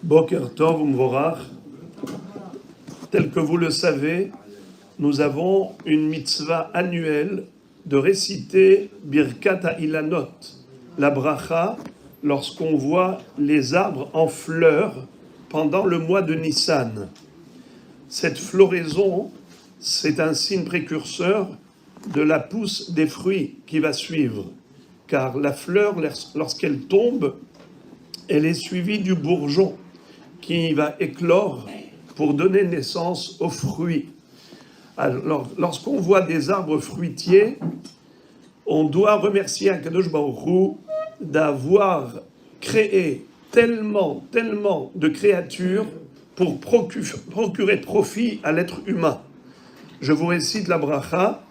Boker Tov Umvorach, tel que vous le savez, nous avons une mitzvah annuelle de réciter Birkat HaIlanot, la bracha, lorsqu'on voit les arbres en fleurs pendant le mois de Nissan. Cette floraison, c'est un signe précurseur de la pousse des fruits qui va suivre, car la fleur, lorsqu'elle tombe, elle est suivie du bourgeon qui va éclore pour donner naissance aux fruits. Alors, lorsqu'on voit des arbres fruitiers, on doit remercier Akadosh Baruch Hu d'avoir créé tellement de créatures pour procurer profit à l'être humain. Je vous récite la bracha.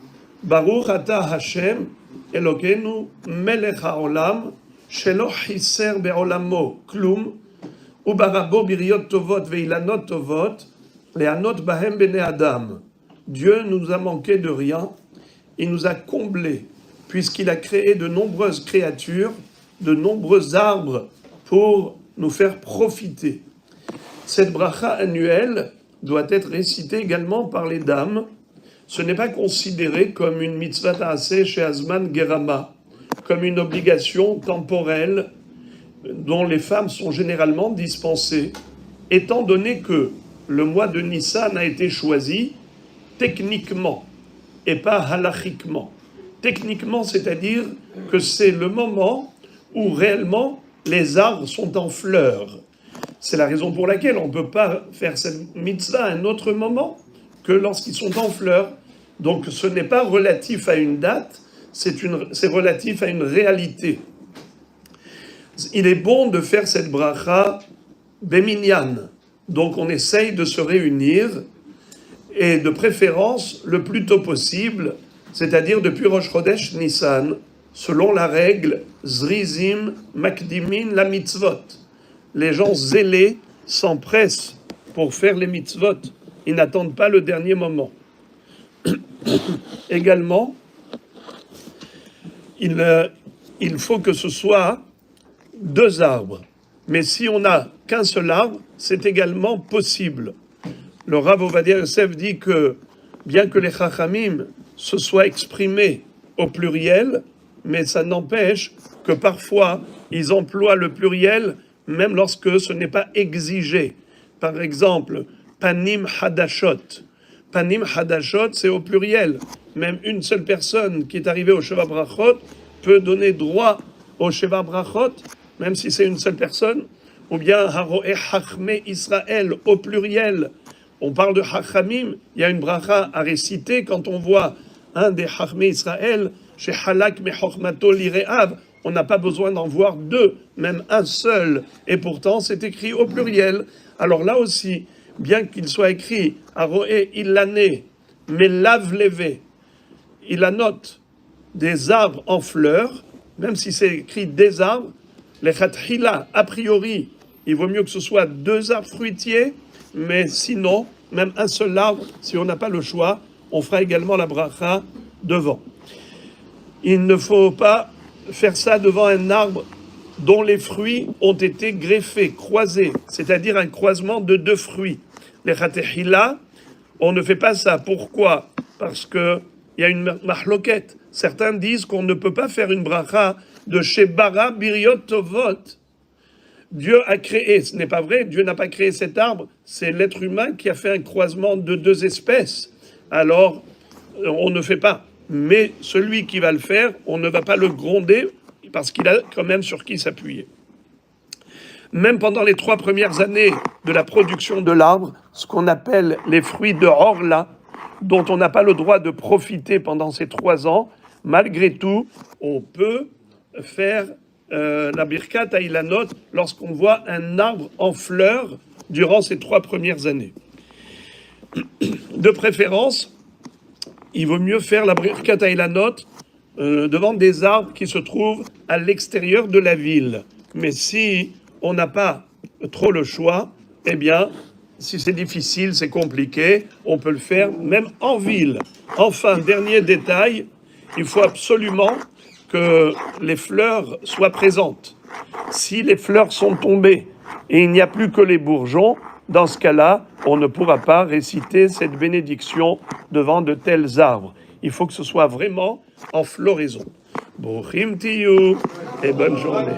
Baruch ata Hashem Elokeinu melech haolam shelo chiser be'olamo klum ubarabo biriot tovot veilanot tovot leanot bahem bnei adam. Dieu ne nous a manqué de rien, il nous a comblés, puisqu'il a créé de nombreuses créatures, de nombreux arbres pour nous faire profiter. Cette bracha annuelle doit être récitée également par les dames. Ce n'est pas considéré comme une mitzvah ta'aseh chez Azman Gerama, comme une obligation temporelle dont les femmes sont généralement dispensées, étant donné que le mois de Nissan a été choisi techniquement et pas halachiquement. Techniquement, c'est-à-dire que c'est le moment où réellement les arbres sont en fleurs. C'est la raison pour laquelle on ne peut pas faire cette mitzvah à un autre moment que lorsqu'ils sont en fleurs. Donc ce n'est pas relatif à une date, c'est relatif à une réalité. Il est bon de faire cette bracha beminyan. Donc on essaye de se réunir et de préférence le plus tôt possible, c'est-à-dire depuis Rosh Chodesh Nissan, selon la règle Zrizim Makdimin la mitzvot. Les gens zélés s'empressent pour faire les mitzvot. Ils n'attendent pas le dernier moment. Également, il faut que ce soit 2 arbres. Mais si on n'a qu'un seul arbre, c'est également possible. Le Rav Ovadia Yosef dit que, bien que les Chachamim se soient exprimés au pluriel, mais ça n'empêche que parfois, ils emploient le pluriel même lorsque ce n'est pas exigé. Par exemple, Panim Hadashot. Panim Hadashot, c'est au pluriel. Même une seule personne qui est arrivée au Sheva Brachot peut donner droit au Sheva Brachot, même si c'est une seule personne. Ou bien Haroé Hachme Israël, au pluriel. On parle de Hachamim, il y a une bracha à réciter quand on voit un des Hachme Israël, chez Halak Mechochmato Lireav. On n'a pas besoin d'en voir 2, même un seul. Et pourtant, c'est écrit au pluriel. Alors là aussi, bien qu'il soit écrit Aroé Ilané, Melav Levé, Ilanot, des arbres en fleurs, même si c'est écrit des arbres, les Khatchila, a priori, il vaut mieux que ce soit 2 arbres fruitiers, mais sinon, même un seul arbre, si on n'a pas le choix, on fera également la bracha devant. Il ne faut pas faire ça devant un arbre dont les fruits ont été greffés, croisés, c'est-à-dire un croisement de 2 fruits. Les Khatchila, on ne fait pas ça. Pourquoi ? Parce qu'il y a une mahloket. Certains disent qu'on ne peut pas faire une bracha de Shebara Biriot Tovot. Dieu a créé, ce n'est pas vrai, Dieu n'a pas créé cet arbre, c'est l'être humain qui a fait un croisement de 2 espèces. Alors, on ne fait pas. Mais celui qui va le faire, on ne va pas le gronder parce qu'il a quand même sur qui s'appuyer. Même pendant les 3 premières années de la production de l'arbre, ce qu'on appelle les fruits de Orla, dont on n'a pas le droit de profiter pendant ces 3 ans, malgré tout, on peut faire la Birkat HaIlanot lorsqu'on voit un arbre en fleurs durant ces 3 premières années. De préférence, il vaut mieux faire la Birkat HaIlanot devant des arbres qui se trouvent à l'extérieur de la ville. Mais si on n'a pas trop le choix, eh bien, si c'est difficile, c'est compliqué, on peut le faire même en ville. Enfin, dernier détail, il faut absolument que les fleurs soient présentes. Si les fleurs sont tombées et il n'y a plus que les bourgeons, dans ce cas-là, on ne pourra pas réciter cette bénédiction devant de tels arbres. Il faut que ce soit vraiment en floraison. Bochim tiyu et bonne journée.